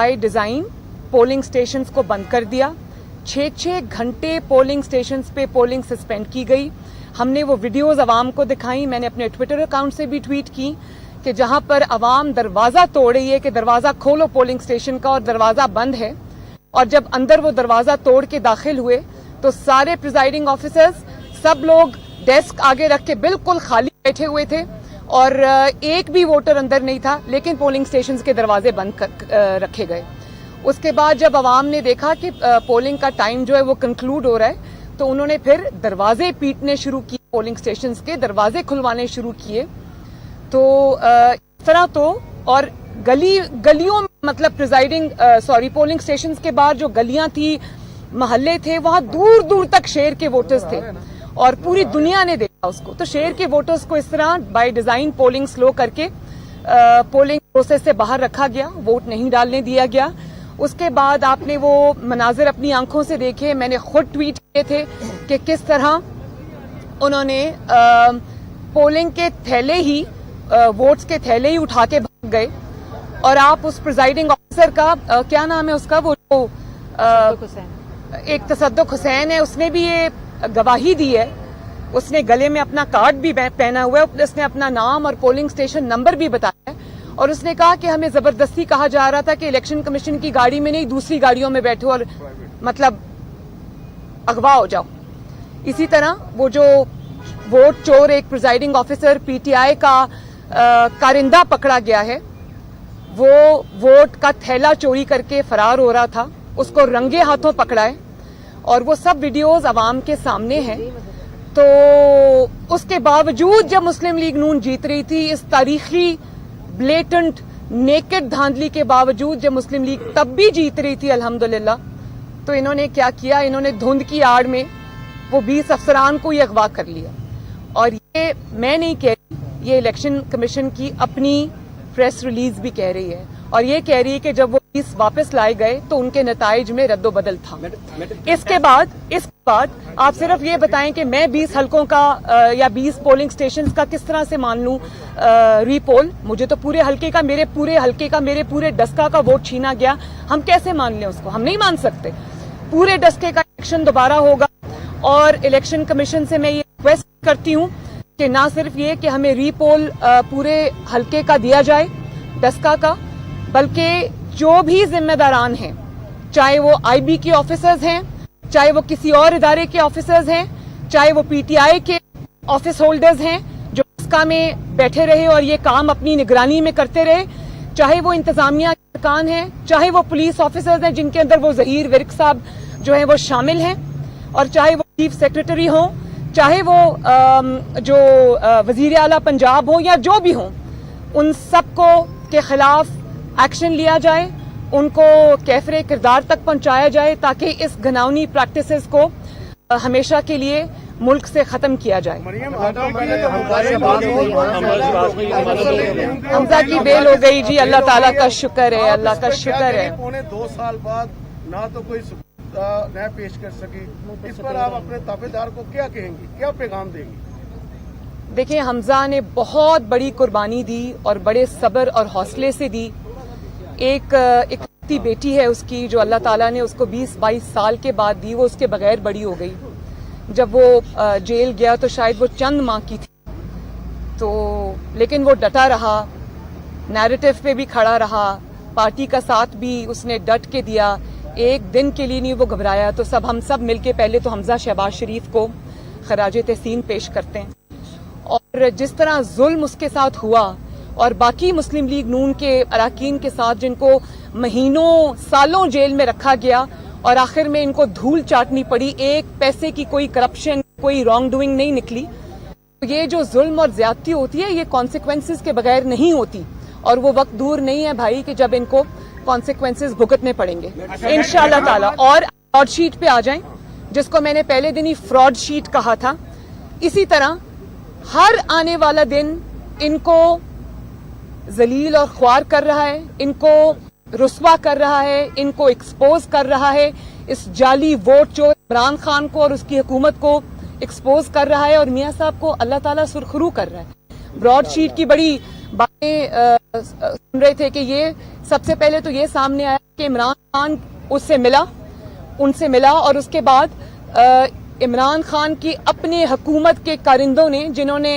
By design polling stations को बंद कर दिया। 6-6 घंटे पोलिंग स्टेशंस पे पोलिंग सस्पेंड की गई। हमने वो वीडियोस अवाम को दिखाई, मैंने अपने ट्विटर अकाउंट से भी ट्वीट की कि जहां पर अवाम दरवाजा तोड़ रही है कि दरवाजा खोलो पोलिंग स्टेशन का, और दरवाजा बंद है। और जब अंदर वो दरवाजा तोड़ के दाखिल हुए तो सारे प्रिजाइडिंग ऑफिसर्स, सब लोग डेस्क आगे रख के बिल्कुल खाली बैठे हुए थे और एक भी वोटर अंदर नहीं था, लेकिन पोलिंग स्टेशंस के दरवाजे बंद रखे गए। उसके बाद जब अवाम ने देखा कि पोलिंग का टाइम जो है वो कंक्लूड हो रहा है, तो उन्होंने फिर दरवाजे पीटने शुरू किए, पोलिंग स्टेशंस के दरवाजे खुलवाने शुरू किए। तो इस तरह तो, और गलियों में, मतलब पोलिंग स्टेशंस के बाहर जो गलियां थी, महल्ले थे, वहां दूर दूर तक शेर के वोटर्स थे और पूरी दुनिया ने देखा उसको। तो शेर के वोटर्स को इस तरह बाय डिजाइन पोलिंग स्लो करके पोलिंग प्रोसेस से बाहर रखा गया, वोट नहीं डालने दिया गया। उसके बाद आपने वो मनाजिर अपनी आंखों से देखे, मैंने खुद ट्वीट किए थे कि किस तरह उन्होंने पोलिंग के थैले ही, वोट्स के थैले ही उठा के भाग गए। और आप उस प्रिजाइडिंग ऑफिसर का क्या नाम है उसका, वो जो एक तसद्दुक हुसैन है, उसने भी ये गवाही दी है। उसने गले में अपना कार्ड भी पहना हुआ है, उसने अपना नाम और पोलिंग स्टेशन नंबर भी बताया है, और उसने कहा कि हमें जबरदस्ती कहा जा रहा था कि इलेक्शन कमीशन की गाड़ी में नहीं, दूसरी गाड़ियों में बैठो और मतलब अगवा हो जाओ। इसी तरह वो जो वोट चोर, एक प्रिजाइडिंग ऑफिसर पीटीआई का कारिंदा पकड़ा गया है, वो वोट का थैला चोरी करके फरार हो रहा था, उसको रंगे हाथों पकड़ा है और वो सब वीडियोस अवाम के सामने हैं। तो उसके बावजूद जब मुस्लिम लीग नून जीत रही थी, इस तारीखी ब्लेटेंट नेकेड धांधली के बावजूद जब मुस्लिम लीग तब भी जीत रही थी अल्हम्दुलिल्लाह, तो इन्होंने क्या किया, इन्होंने धुंध की आड़ में वो 20 अफसरान को ही अगवा कर लिया। और ये मैं नहीं कह रही, ये इलेक्शन कमीशन की अपनी प्रेस रिलीज भी कह रही है, और ये कह रही है कि जब वो 20 वापस लाए गए तो उनके नताइज में रद्दोबदल था। इसके बाद आप सिर्फ ये बताएं कि मैं 20 हलकों का या 20 पोलिंग स्टेशंस का किस तरह से मान लूं रीपोल। मुझे तो पूरे हलके का, मेरे पूरे डस्का का वोट छीना गया, हम कैसे मान लें उसको? हम नहीं मान सकते। पूरे डस्के का इलेक्शन दोबारा होगा, और इलेक्शन कमीशन से मैं ये रिक्वेस्ट करती हूं कि ना सिर्फ ये कि हमें रीपोल पूरे हलके का दिया जाए, डस्का का, बल्कि जो भी जिम्मेदारान हैं, चाहे वो आईबी के ऑफिसर्स हैं, चाहे वो किसी और इदारे के ऑफिसर्स हैं, चाहे वो पीटीआई के ऑफिस होल्डर्स हैं जो डस्का में बैठे रहे और ये काम अपनी निगरानी में करते रहे, चाहे वो इंतजामिया के अरकान हैं, चाहे वो पुलिस ऑफिसर्स हैं जिनके अंदर वो जहीर विर्क साहब जो है वो शामिल हैं, और चाहे वो चीफ सेक्रेटरी हों, चाहे वो जो वजीर आला पंजाब हो या जो भी हों, उन सबको के खिलाफ एक्शन लिया जाए, उनको कैफरे किरदार तक पहुंचाया जाए, ताकि इस घिनौनी प्रैक्टिसेस को हमेशा के लिए मुल्क से खत्म किया जाए। हमजा की बेल हो गई जी, अल्लाह ताला का शुक्र है, अल्लाह का शुक्र है। पौने 2 साल बाद ना तो कोई न्याय पेश कर सके, इस पर आप अपने ताबेदार को क्या कहेंगी, क्या पैगाम देंगी? देखिए, हमजा ने बहुत बड़ी कुर्बानी दी और बड़े सब्र और हौसले से दी। एक इकलौती बेटी है उसकी, जो अल्लाह ताला ने उसको 20-22 साल के बाद दी, वो उसके बगैर बड़ी हो गई। जब वो जेल गया तो शायद वो चंद माह की थी, तो लेकिन वो डटा रहा, नैरेटिव पे भी खड़ा रहा, पार्टी का साथ भी उसने डट के दिया, एक दिन के लिए नहीं वो घबराया। तो हम सब मिलके पहले तो हमजा शहबाज शरीफ को खराजे तहसीन पेश करते हैं। और जिस तरह जुल्म उसके साथ हुआ और बाकी मुस्लिम लीग नून के अरकान के साथ, जिनको महीनों सालों जेल में रखा गया और आखिर में इनको धूल चाटनी पड़ी, एक पैसे की कोई करप्शन, कोई रॉन्ग डूइंग नहीं निकली। तो ये जो जुल्म और ज्यादती होती है, ये कॉन्सिक्वेंसेस के बगैर नहीं होती, और वो वक्त दूर नहीं है भाई कि जब इनको कॉन्सिक्वेंसेस भुगतने पड़ेंगे इंशाअल्लाह ताला। और फ्रॉड शीट पे आ जाएं, जिसको मैंने पहले दिन ही फ्रॉड शीट कहा था, इसी तरह हर आने वाला दिन इनको जलील और ख्वार कर रहा है, इनको रुस्वा कर रहा है, इनको एक्सपोज कर रहा है, इस जाली वोट चोर इमरान खान को और उसकी हुकूमत को एक्सपोज कर रहा है, और मियां साहब को अल्लाह ताला सुरखरू कर रहा है। ब्रॉड शीट की बड़ी बातें सुन रहे थे कि ये सबसे पहले तो ये सामने आया کہ عمران خان उससे मिला, उनसे मिला और उसके बाद इमरान खान की अपने हुकूमत के कारिंदों ने जिन्होंने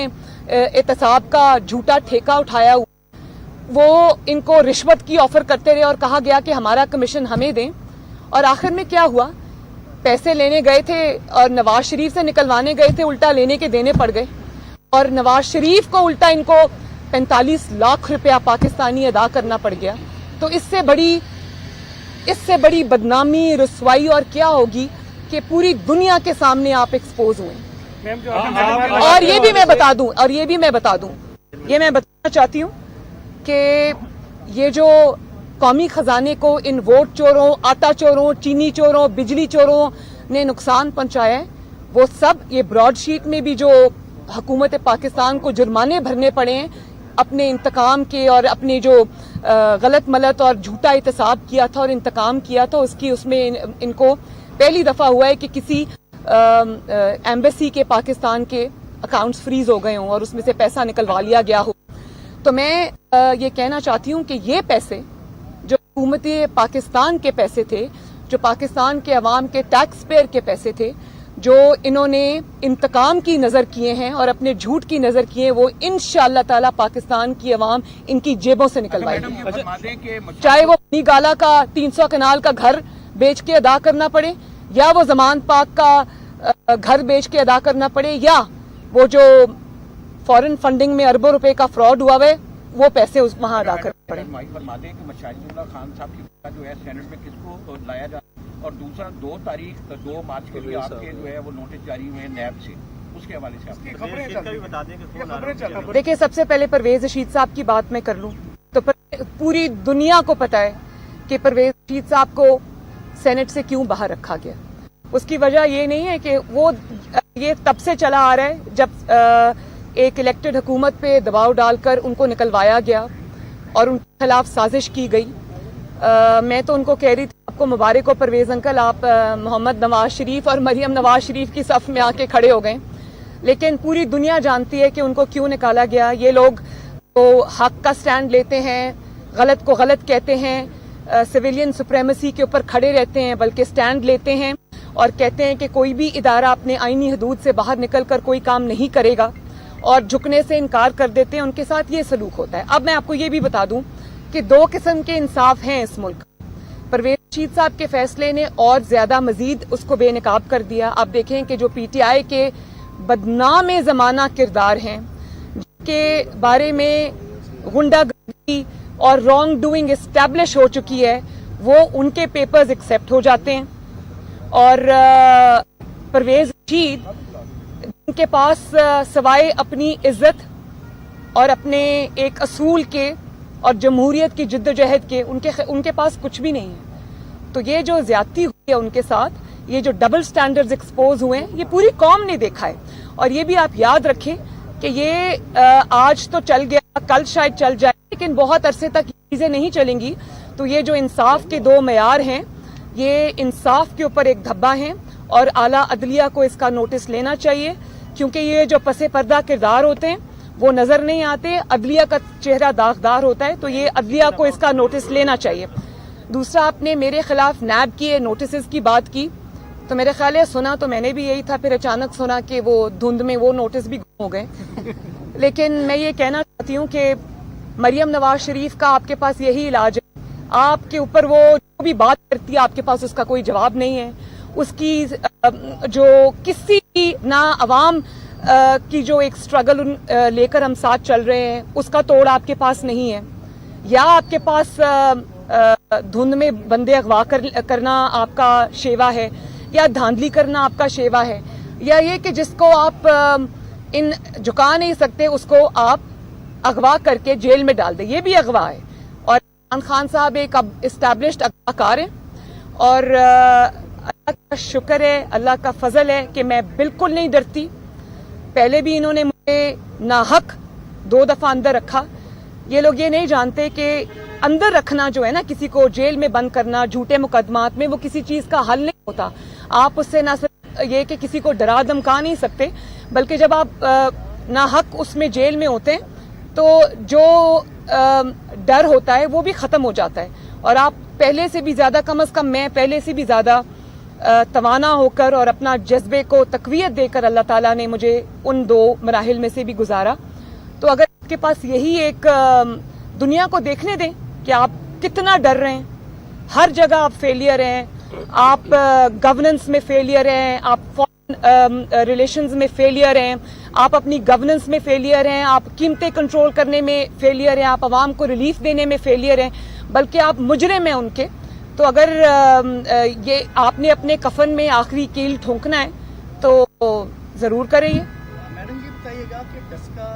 एहतसाब का झूठा ठेका उठाया वो इनको रिश्वत की ऑफर करते रहे और कहा गया कि हमारा कमीशन हमें दें. और आखिर में क्या हुआ, पैसे लेने गए थे और नवाज शरीफ से निकलवाने गए थे, उल्टा लेने के देने पड़ गए और नवाज शरीफ को उल्टा इनको 45 लाख रुपया पाकिस्तानी अदा करना पड़ गया. तो इससे बड़ी बदनामी, रुसवाई और क्या होगी कि पूरी दुनिया के सामने आप एक्सपोज हुए. और ये भी मैं बता दूं, ये मैं बताना चाहती हूँ कि ये जो कौमी खजाने को इन वोट चोरों, आटा चोरों, चीनी चोरों, बिजली चोरों ने नुकसान पहुंचाया है, वो सब ये ब्रॉडशीट में भी जो हुकूमत पाकिस्तान को जुर्माने भरने पड़े हैं अपने इंतकाम के और अपने जो गलत मलत और झूठा एहतसाब किया था और इंतकाम किया था उसमें इनको पहली दफा हुआ है कि किसी एम्बेसी के पाकिस्तान के अकाउंट्स फ्रीज हो गए हों और उसमें से पैसा निकलवा लिया गया हो. तो मैं ये कहना चाहती हूँ कि ये पैसे जो हुकूमत पाकिस्तान के पैसे थे, जो पाकिस्तान के अवाम के टैक्स पेयर के पैसे थे, जो इन्होंने इंतकाम की नजर किए हैं और अपने झूठ की नजर किए हैं, वो इंशाअल्लाह ताला पाकिस्तान की अवाम इनकी जेबों से निकलवाएगी. चाहे वो गाला का 300 कनाल का घर बेच के अदा करना पड़े, या वो जमान पाक का घर बेच के अदा करना पड़े, या वो जो फॉरेन फंडिंग में अरबों रुपए का फ्रॉड हुआ है वो पैसे उस वहां अदा करने पड़े. फरमा दें कि मशाहिदुल्लाह खान साहब की जो है सेनेट में किसको लाया जा, और दूसरा 2 मार्च के लिए आपके जो है वो नोटिस जारी हुए हैं नैब से, उसके हवाले से आप खबरें चल रही. देखिए, सबसे पहले परवेज रशीद साहब की बात मैं कर लूं तो पूरी दुनिया को पता है कि परवेज रशीद साहब को सेनेट से क्यों बाहर रखा गया. उसकी वजह ये नहीं है कि वो ये तब से चला आ रहा है जब एक इलेक्टेड हुकूमत पे दबाव डालकर उनको निकलवाया गया और उनके खिलाफ साजिश की गई. मैं तो उनको कह रही थी, आपको मुबारक हो परवेज अंकल, आप मोहम्मद नवाज शरीफ और मरियम नवाज शरीफ की सफ में आके खड़े हो गए. लेकिन पूरी दुनिया जानती है कि उनको क्यों निकाला गया. ये लोग तो हक का स्टैंड लेते हैं, गलत को गलत कहते हैं, सिविलियन सुप्रेमेसी के ऊपर खड़े रहते हैं, बल्कि स्टैंड लेते हैं और कहते हैं कि कोई भी इदारा अपने आईनी हदूद से बाहर निकलकर कोई काम नहीं करेगा और झुकने से इनकार कर देते हैं. उनके साथ ये सलूक होता है. अब मैं आपको ये भी बता दूं कि 2 किस्म के इंसाफ हैं इस मुल्क. परवेज रशीद साहब के फैसले ने और ज्यादा मजीद उसको बेनकाब कर दिया. आप देखें कि जो पीटीआई के बदनाम जमाना किरदार हैं, जिनके बारे में गुंडागर्दी और रॉन्ग डूइंग एस्टैब्लिश हो चुकी है, वो उनके पेपर्स एक्सेप्ट हो जाते हैं. और परवेज रशीद उनके पास सवाए अपनी इज्जत और अपने एक असूल के और जमहूरियत की जिद्दोजहद के उनके पास कुछ भी नहीं है. तो ये जो ज्यादती हुई है उनके साथ, ये जो डबल स्टैंडर्ड्स एक्सपोज हुए हैं, ये पूरी कौम ने देखा है. और ये भी आप याद रखें कि ये आज तो चल गया, कल शायद चल जाए, लेकिन बहुत अरसे तक चीजें नहीं चलेंगी. तो ये जो इंसाफ के 2 मयार हैं, ये इंसाफ के ऊपर एक धब्बा है और आला अदलिया को इसका नोटिस लेना चाहिए, क्योंकि ये जो पसे पर्दा किरदार होते हैं वो नजर नहीं आते, अदलिया का चेहरा दागदार होता है. तो ये अदलिया को इसका नोटिस लेना चाहिए. दूसरा, आपने मेरे खिलाफ नैब की नोटिस की बात की, तो मेरे ख्याल है सुना तो मैंने भी यही था, फिर अचानक सुना कि वो धुंध में वो नोटिस भी गुम हो गए. लेकिन मैं ये कहना चाहती हूँ कि मरियम नवाज शरीफ का आपके पास यही इलाज है. आपके ऊपर वो जो भी बात करती है आपके पास उसका कोई जवाब नहीं है. उसकी जो किसी ना अवाम की जो एक स्ट्रगल लेकर हम साथ चल रहे हैं उसका तोड़ आपके पास नहीं है. या आपके पास धुंध में बंदे अगवा करना आपका शेवा है, या धांधली करना आपका शेवा है, या ये कि जिसको आप इन झुका नहीं सकते उसको आप अगवा करके जेल में डाल दें, ये भी अगवा है. और इमरान खान साहब एक एस्टैब्लिश्ड अगवाकार हैं और अल्लाह का शुक्र है, अल्लाह का फजल है कि मैं बिल्कुल नहीं डरती. पहले भी इन्होंने मुझे नाहक 2 दफा अंदर रखा. ये लोग ये नहीं जानते कि अंदर रखना जो है ना, किसी को जेल में बंद करना झूठे मुकदमात में, वो किसी चीज का हल नहीं होता. आप उससे ना सिर्फ ये कि किसी को डरा धमका नहीं सकते, बल्कि जब आप नाहक उसमें जेल में होते हैं तो जो डर होता है वो भी खत्म हो जाता है और आप पहले से भी ज्यादा, कम से कम मैं पहले से भी ज्यादा तवाना होकर और अपना जज्बे को तकवीयत देकर अल्लाह ताला ने मुझे उन 2 मराहिल में से भी गुजारा। तो अगर आपके पास यही एक दुनिया को देखने दें कि आप कितना डर रहे हैं, हर जगह आप फेलियर हैं, आप गवर्नेंस में फेलियर हैं, आप फॉरेन रिलेशंस में फेलियर हैं, आप अपनी गवर्नेंस में फेलियर हैं, आप कीमतें कंट्रोल करने में फेलियर हैं, आप आवाम को रिलीफ देने में फेलियर हैं, बल्कि आप मुजरिम हैं उनके। तो अगर ये आपने अपने कफन में आखिरी कील ठोंकना है तो जरूर करिए। मैडम ये बताइएगा कि डस्का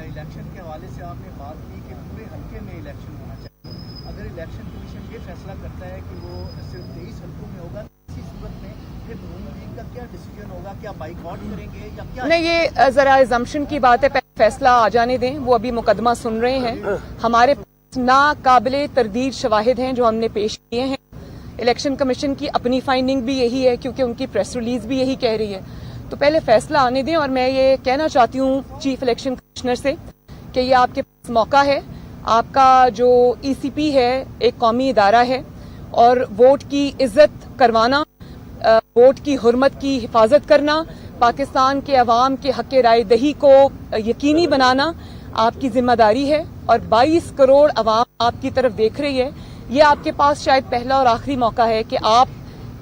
इलेक्शन के हवाले से आपने बात की कि पूरे हल्के में इलेक्शन होना चाहिए। अगर इलेक्शन कमीशन ये फैसला करता है कि वो सिर्फ 23 हल्कों में होगा, इसी सूरत में फिर नून लीग का क्या डिसीजन होगा? क्या बाइकआउट करेंगे या क्या? नहीं, ये जरा एजम्पशन की बात है, फैसला आ जाने दें। वो अभी मुकदमा सुन रहे हैं। हमारे नाकाबिले तरदीद शवाहिद हैं जो हमने पेश किए हैं। इलेक्शन कमीशन की अपनी फाइंडिंग भी यही है, क्योंकि उनकी प्रेस रिलीज भी यही कह रही है। तो पहले फैसला आने दें। और मैं ये कहना चाहती हूँ चीफ इलेक्शन कमिश्नर से कि ये आपके पास मौका है। आपका जो ECP है एक कौमी इदारा है, और वोट की इज्जत करवाना, वोट की हुर्मत की हिफाजत करना, पाकिस्तान के अवाम के हक राय दही को यकीनी बनाना आपकी जिम्मेदारी है। और 22 करोड़ अवाम आपकी तरफ देख रही है। ये आपके पास शायद पहला और आखिरी मौका है कि आप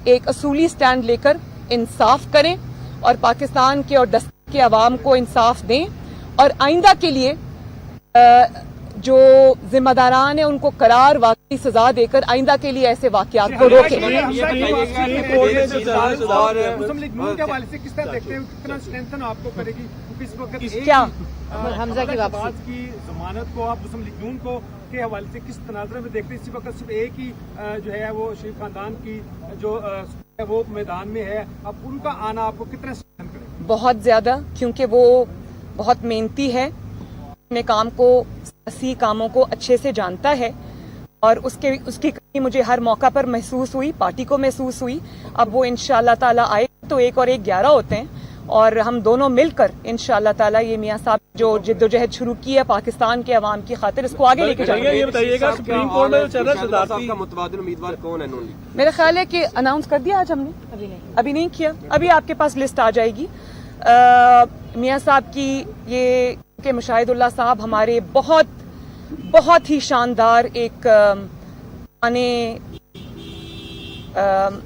एक असूली स्टैंड लेकर इंसाफ करें और पाकिस्तान के और दस्तक के अवाम को इंसाफ दें, और आइंदा के लिए जो जिम्मेदारान है उनको करार वाकई सजा देकर आइंदा के लिए ऐसे वाकयात को रोकें। मुस्लिम लीग नून के हवाले से किस तरह देखते हैं, कितना स्ट्रेंथन आपको करेगी? इस वक्त क्या हमजा की वापसी की जमानत को आप मुस्लिम लीग नून को के हवाले से किस तनाज़ुर में देखते हैं? इसी वक्त सिर्फ एक ही जो है वो शरीफ खानदान की जो है वो मैदान में है, अब उनका आना आपको कितना स्ट्रेंथन करेगा? बहुत ज्यादा, क्योंकि वो बहुत मेहनती है, अपने काम को, सियासी कामों को अच्छे से जानता है, और उसकी कमी मुझे हर मौका पर महसूस हुई, पार्टी को महसूस हुई। अब वो इंशाअल्लाह ताला आए तो 1 और 1 11 होते हैं, और हम दोनों मिलकर इंशाअल्लाह ताला ये मियां साहब जो जिद्दोजहद शुरू की है पाकिस्तान के अवाम की खातिर, इसको आगे लेके जाएंगे। ये बताइएगा सुप्रीम कोर्ट में चल रहा सदारती का मुतबादिल उम्मीदवार कौन है? मेरा ख्याल है कि अनाउंस कर दिया आज हमने, अभी नहीं किया, अभी आपके पास लिस्ट आ जाएगी। मियां साहब की ये के मुशाहिदुल्लाह साहब हमारे बहुत ही शानदार एक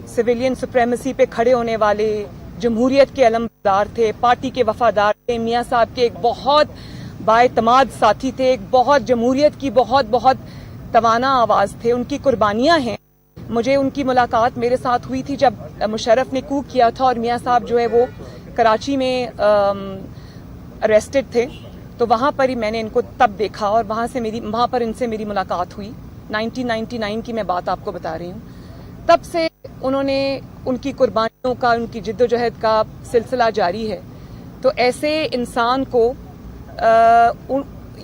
सिविलियन सुप्रीमेसी पे खड़े होने वाले, जमहूरियत के अलमदार थे, पार्टी के वफादार थे। मियां साहब के एक बहुत बाएतमाद साथी थे, एक बहुत जमहूरियत की बहुत तवाना आवाज थे। उनकी कुर्बानियां हैं। मुझे उनकी मुलाकात मेरे साथ हुई थी जब मुशर्रफ ने कूप किया था, और मियां साहब जो है वो कराची में अरेस्टेड थे। तो वहां पर ही मैंने इनको तब देखा, और वहां पर इनसे मेरी मुलाकात हुई। 1999 की मैं बात आपको बता रही हूँ। तब से उन्होंने, उनकी कुर्बानियों का, उनकी जिद्दोजहद का सिलसिला जारी है। तो ऐसे इंसान को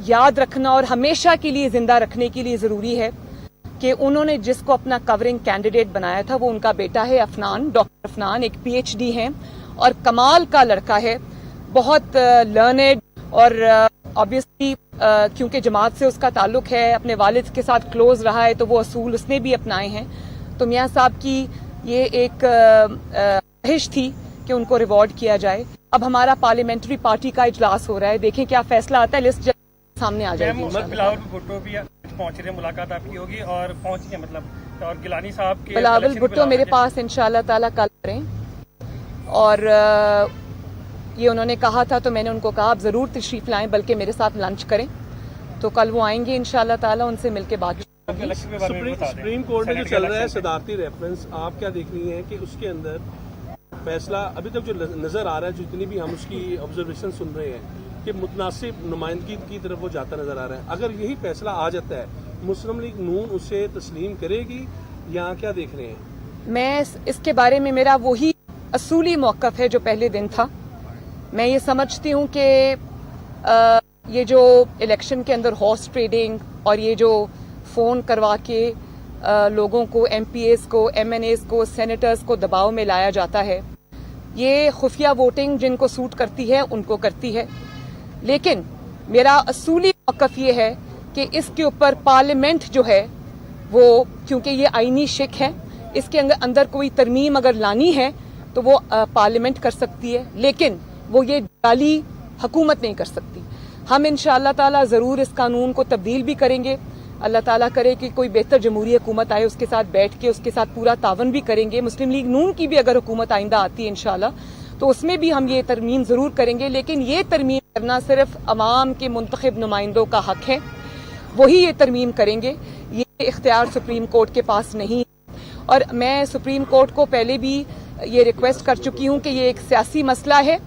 याद रखना और हमेशा के लिए जिंदा रखने के लिए जरूरी है कि उन्होंने जिसको अपना कवरिंग कैंडिडेट बनाया था वो उनका बेटा है अफनान, डॉक्टर अफनान, एक PhD हैं और कमाल का लड़का है, बहुत लर्नेड, और ऑब्वियसली क्योंकि जमात से उसका ताल्लुक है, अपने वालिद के साथ क्लोज रहा है, तो वो असूल उसने भी अपनाए हैं। तो मियां साहब की ये एक ख्वाहिश थी कि उनको रिवॉर्ड किया जाए। अब हमारा पार्लियामेंट्री पार्टी का इजलास हो रहा है, देखें क्या फैसला आता है, लिस्ट सामने आ जाएगी। बिलावल भुट्टो भी पहुंच रहे, मुलाकात आपकी होगी और पहुंच गए मतलब, और गिलानी साहब के बिलावल भुट्टो मेरे पास इंशाल्लाह ताला कल करें, और ये उन्होंने कहा था तो मैंने उनको कहा आप जरूर तशरीफ लाएं, बल्कि मेरे साथ लंच करें। तो कल वो आएंगे इंशाल्लाह ताला, उनसे मिलकर बात। सुप्रीम कोर्ट में जो चल रहा है सदारती रेफरेंस, आप क्या देख रही हैं कि उसके अंदर फैसला अभी तक जो नजर आ रहा है, जितनी भी हम उसकी ऑब्जर्वेशन सुन रहे हैं कि मुतनासिब नुमाइंदगी की तरफ वो जाता नजर आ रहा है। अगर यही फैसला आ जाता है, मुस्लिम लीग नून उसे तस्लीम करेगी या क्या देख रहे हैं? मैं इसके बारे में, मेरा वही असूली मौकफ है जो पहले दिन था। मैं ये समझती हूँ कि ये जो इलेक्शन के अंदर हॉर्स ट्रेडिंग और ये जो फोन करवा के लोगों को, MPAs को, MNAs को, सेनेटर्स को दबाव में लाया जाता है, ये खुफिया वोटिंग जिनको सूट करती है उनको करती है। लेकिन मेरा असूली मौकफ ये है कि इसके ऊपर पार्लियामेंट जो है वो क्योंकि ये आईनी शिक है, इसके अंदर कोई तरमीम अगर लानी है तो वो पार्लियामेंट कर सकती है, लेकिन वो ये जाली हुकूमत नहीं कर सकती। हम इंशाअल्लाह ताला ज़रूर इस कानून को तब्दील भी करेंगे। अल्लाह ताला करे कि कोई बेहतर जमहूरी हुकूमत आए, उसके साथ बैठ के उसके साथ पूरा तावन भी करेंगे। मुस्लिम लीग नून की भी अगर हुकूमत आइंदा आती है इंशाअल्लाह, तो उसमें भी हम ये तरमीम ज़रूर करेंगे, लेकिन ये तरमीम करना सिर्फ अवाम के मुंतखब नुमाइंदों का हक है, वही ये तरमीम करेंगे। ये इख्तियार सुप्रीम कोर्ट के पास नहीं है। और मैं सुप्रीम कोर्ट को पहले भी ये रिक्वेस्ट कर चुकी हूँ कि ये एक सियासी मसला है,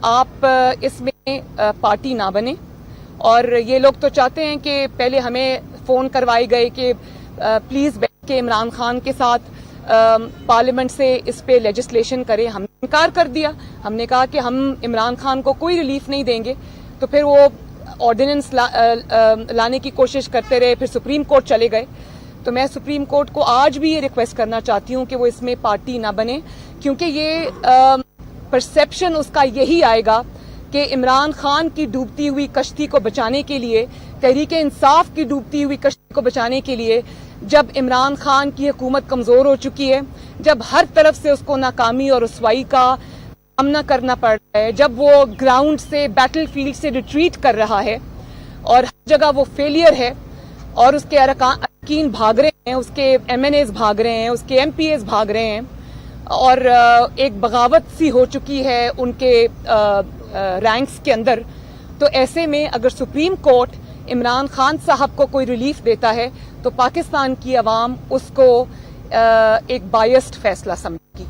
आप इसमें पार्टी ना बने। और ये लोग तो चाहते हैं कि पहले हमें फ़ोन करवाए गए कि प्लीज़ बैठ के इमरान खान के साथ पार्लियामेंट से इस पे लेजिस्लेशन करें। हमने इनकार कर दिया, हमने कहा कि हम इमरान खान को कोई रिलीफ नहीं देंगे। तो फिर वो ऑर्डिनेंस लाने की कोशिश करते रहे, फिर सुप्रीम कोर्ट चले गए। तो मैं सुप्रीम कोर्ट को आज भी ये रिक्वेस्ट करना चाहती हूँ कि वो इसमें पार्टी ना बने, क्योंकि ये परसेप्शन उसका यही आएगा कि इमरान खान की डूबती हुई कश्ती को बचाने के लिए, तहरीके इंसाफ की डूबती हुई कश्ती को बचाने के लिए, जब इमरान खान की हुकूमत कमजोर हो चुकी है, जब हर तरफ से उसको नाकामी और रुसवाई का सामना करना पड़ रहा है, जब वो ग्राउंड से, बैटल फील्ड से रिट्रीट कर रहा है और हर जगह वो फेलियर है और उसके अरकान भाग रहे हैं, उसके MNAs भाग रहे हैं, उसके MPAs भाग रहे हैं और एक बगावत सी हो चुकी है उनके रैंक्स के अंदर। तो ऐसे में अगर सुप्रीम कोर्ट इमरान खान साहब को कोई रिलीफ देता है तो पाकिस्तान की आवाम उसको एक बायस्ड फैसला समझेगी।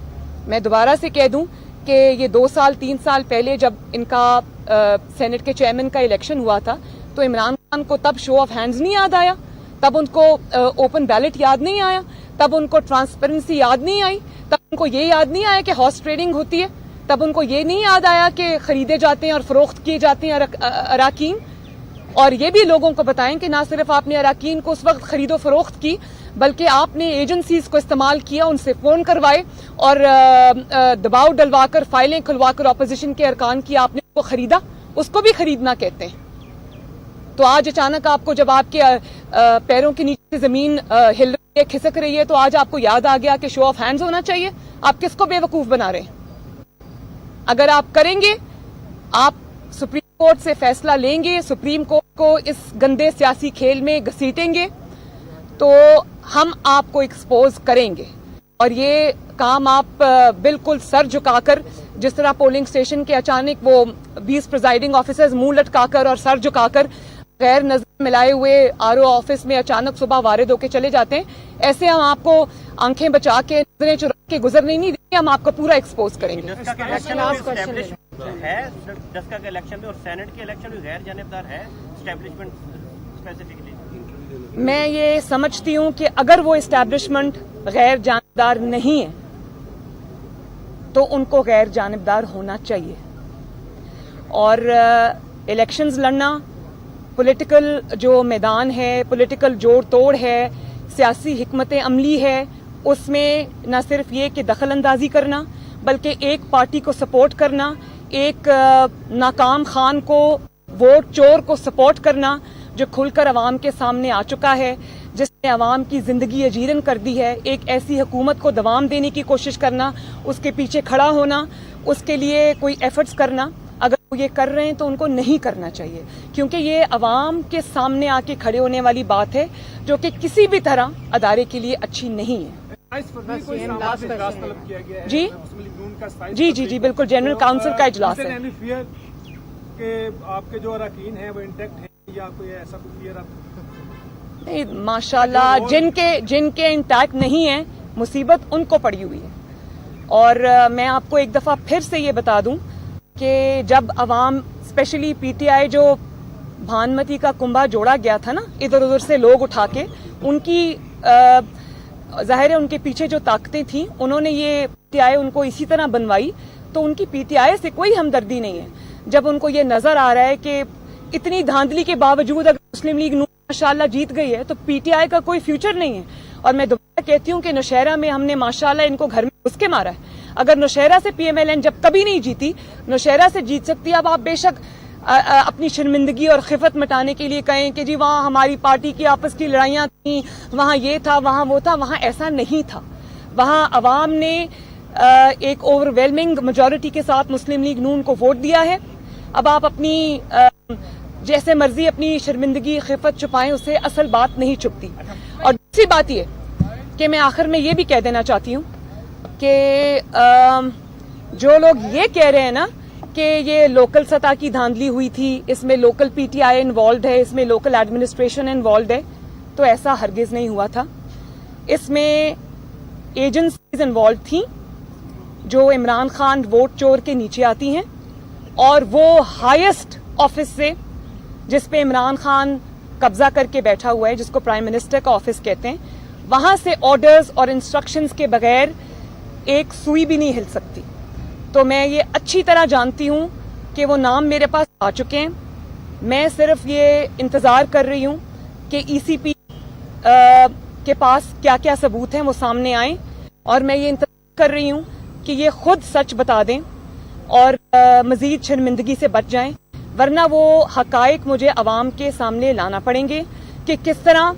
मैं दोबारा से कह दूं कि ये 2 साल 3 साल पहले जब इनका सेनेट के चेयरमैन का इलेक्शन हुआ था, तो इमरान खान को तब शो ऑफ हैंड्स नहीं याद आया, तब उनको ओपन बैलेट याद नहीं आया, तब उनको ट्रांसपेरेंसी याद नहीं आई, तब उनको ये याद नहीं आया कि हॉर्स ट्रेडिंग होती है, तब उनको ये नहीं याद आया कि खरीदे जाते हैं और फरोख्त किए जाते हैं अराकीन। और ये भी लोगों को बताएं कि ना सिर्फ आपने अराकीन को उस वक्त खरीदो फरोख्त की, बल्कि आपने एजेंसीज को इस्तेमाल किया, उनसे फोन करवाए और दबाव डलवाकर, फाइलें खुलवाकर ऑपोजिशन के अरकान की आपने उसको खरीदा। उसको भी खरीदना कहते हैं। तो आज अचानक आपको, जब आपके पैरों के नीचे जमीन हिल रही है, खिसक रही है, तो आज आपको याद आ गया कि शो ऑफ हैंड्स होना चाहिए। आप किसको बेवकूफ बना रहे हैं? अगर आप करेंगे, आप सुप्रीम कोर्ट से फैसला लेंगे, सुप्रीम कोर्ट को इस गंदे सियासी खेल में घसीटेंगे, तो हम आपको एक्सपोज करेंगे। और ये काम आप बिल्कुल सर झुकाकर, जिस तरह पोलिंग स्टेशन के अचानक वो 20 प्रिजाइडिंग ऑफिसर्स मुंह लटकाकर और सर झुकाकर गैर नजर मिलाए हुए RO ऑफिस में अचानक सुबह वारिद होकर चले जाते हैं, ऐसे हम आपको आंखें बचा के, नजरें चुरा के गुजरने नहीं देंगे, हम आपको पूरा एक्सपोज करेंगे। है डस्का के इलेक्शन में और सेनेट के इलेक्शन में गैर जानिबदार है एस्टेब्लिशमेंट स्पेसिफिकली। मैं ये समझती हूं कि अगर वो एस्टैब्लिशमेंट गैर जानिबदार नहीं है तो उनको गैर जानिबदार होना चाहिए। और इलेक्शंस लड़ना, पॉलिटिकल जो मैदान है, पॉलिटिकल जोड़ तोड़ है, सियासी हिकमत अमली है, उसमें न सिर्फ ये कि दखल अंदाजी करना, बल्कि एक पार्टी को सपोर्ट करना, एक नाकाम खान को, वोट चोर को सपोर्ट करना, जो खुलकर अवाम के सामने आ चुका है, जिसने अवाम की जिंदगी अजीरन कर दी है, एक ऐसी हुकूमत को दवाम देने की कोशिश करना, उसके पीछे खड़ा होना, उसके लिए कोई एफर्ट्स करना। अगर वो ये कर रहे हैं तो उनको नहीं करना चाहिए, क्योंकि ये अवाम के सामने आके खड़े होने वाली बात है जो कि किसी भी तरह अदारे के लिए अच्छी नहीं है। जी जी जी जी बिल्कुल, जनरल काउंसिल का इजलास है। कि आपके जो अरकान हैं वो इंटैक्ट हैं या कोई ऐसा कुछ फियर आप? नहीं, माशाल्लाह, जिनके इंटैक्ट नहीं है, मुसीबत उनको पड़ी हुई है। और मैं आपको एक दफा फिर से ये बता दूं कि जब अवाम, स्पेशली PTI, जो भानुमती का कुंभा जोड़ा गया था ना इधर उधर से लोग उठा के, उनकी जाहिर है उनके पीछे जो ताकतें थी, उन्होंने ये PTI उनको इसी तरह बनवाई, तो उनकी PTI से कोई हमदर्दी नहीं है। जब उनको ये नजर आ रहा है कि इतनी धांधली के बावजूद अगर मुस्लिम लीग नून माशाल्लाह जीत गई है तो PTI का कोई फ्यूचर नहीं है। और मैं दोबारा कहती हूँ कि नौशहरा में हमने माशाल्लाह इनको घर में घुस के मारा है। अगर नौशहरा से PMLN जब कभी नहीं जीती, नौशहरा से जीत सकती है। अब आप बेशक अपनी शर्मिंदगी और खिफत मिटाने के लिए कहें कि जी वहाँ हमारी पार्टी की आपस की लड़ाइयाँ थी, वहाँ ये था, वहाँ वो था। वहाँ ऐसा नहीं था। वहाँ अवाम ने एक ओवरवेलमिंग मेजॉरिटी के साथ मुस्लिम लीग नून को वोट दिया है। अब आप अपनी जैसे मर्जी अपनी शर्मिंदगी खिफत छुपाएं, उससे असल बात नहीं छुपती। और दूसरी बात ये कि मैं आखिर में ये भी कह देना चाहती हूँ कि जो लोग ये कह रहे हैं ना कि ये लोकल सतह की धांधली हुई थी, इसमें लोकल पीटीआई इन्वॉल्व है, इसमें लोकल एडमिनिस्ट्रेशन इन्वॉल्व है, तो ऐसा हरगिज नहीं हुआ था। इसमें एजेंसीज इन्वॉल्व थी जो इमरान खान वोट चोर के नीचे आती हैं, और वो हाईएस्ट ऑफिस से जिस पे इमरान खान कब्जा करके बैठा हुआ है, जिसको प्राइम मिनिस्टर का ऑफिस कहते हैं, वहां से ऑर्डर्स और इंस्ट्रक्शंस के बगैर एक सुई भी नहीं हिल सकती। तो मैं ये अच्छी तरह जानती हूं कि वो नाम मेरे पास आ चुके हैं। मैं सिर्फ ये इंतजार कर रही हूं कि ईसीपी के पास क्या क्या सबूत हैं वो सामने आए, और मैं ये इंतजार कर रही हूं कि ये खुद सच बता दें और मजीद शर्मिंदगी से बच जाएं, वरना वो हकायक मुझे अवाम के सामने लाना पड़ेंगे कि किस तरह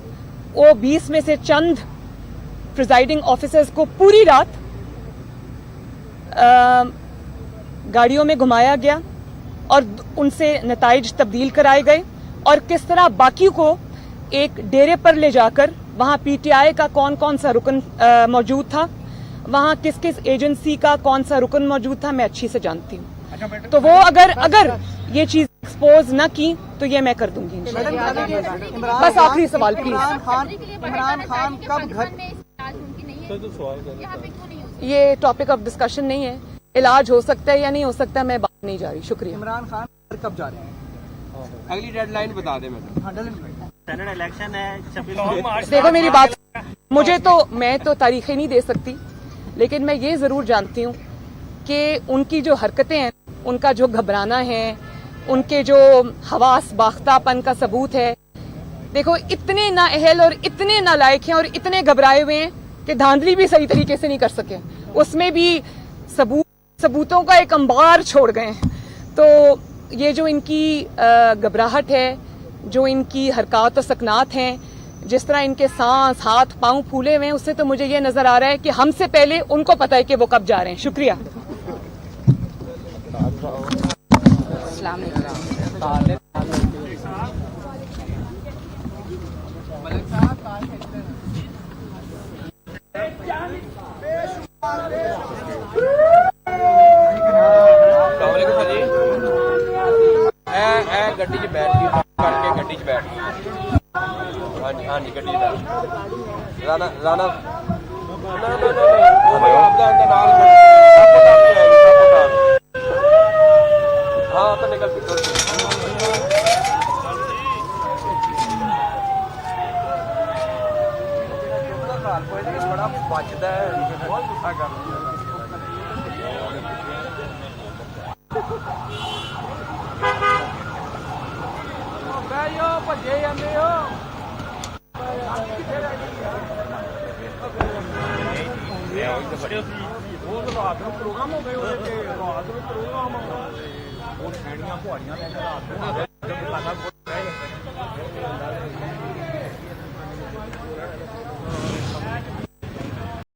वो 20 में से चंद प्रिजाइडिंग ऑफिसर्स को पूरी रात गाड़ियों में घुमाया गया और उनसे नताइज तब्दील कराए गए, और किस तरह बाकी को एक डेरे पर ले जाकर वहां पीटीआई का कौन कौन सा रुकन मौजूद था, वहां किस किस एजेंसी का कौन सा रुकन मौजूद था, मैं अच्छी से जानती हूँ। तो वो अगर ये चीज एक्सपोज न की तो ये मैं कर दूंगी। बस आखिरी सवाल प्लीज। इमरान खान कब घर ये टॉपिक ऑफ डिस्कशन नहीं है। इलाज हो सकता है या नहीं हो सकता, मैं बात नहीं जा रही। शुक्रिया। इमरान खान घर कब जा रहे हैं? अगली डेडलाइन बता दें मैडम। सेनेट इलेक्शन है 26 देखो मेरी बात, मैं तो तारीखें नहीं दे सकती, लेकिन मैं ये जरूर जानती हूँ कि उनकी जो हरकतें हैं, उनका जो घबराना है, उनके जो हवास बाख्तापन का सबूत है। देखो इतने नाअहल और इतने नालायक हैं और इतने घबराए हुए हैं कि धांधली भी सही तरीके से नहीं कर सके, उसमें भी सबूतों का एक अंबार छोड़ गए हैं। तो ये जो इनकी घबराहट है, जो इनकी हरकत और सकनात हैं, जिस तरह इनके सांस हाथ पांव फूले हुए हैं, उससे तो मुझे ये नजर आ रहा है कि हमसे पहले उनको पता है कि वो कब जा रहे हैं। शुक्रिया। गड्डी च बैठ गई करके गड्डी च बैठ गई। हाँ जी हाँ जी गड्डी च बैठ राना राना हाँ तो निकल बड़ा बचता है, बहुत गुस्सा कर ਭੱਜੇ ਜਾਂਦੇ ਹੋ। ਉਹ ਰਾਤ ਨੂੰ ਪ੍ਰੋਗਰਾਮ ਹੋ ਗਏ, ਉਹਦੇ ਰਾਤ ਨੂੰ ਪ੍ਰੋਗਰਾਮ ਉਹ ਛੈਣੀਆਂ ਭੁਆੜੀਆਂ ਲੈ ਕੇ ਰਾਤ ਨੂੰ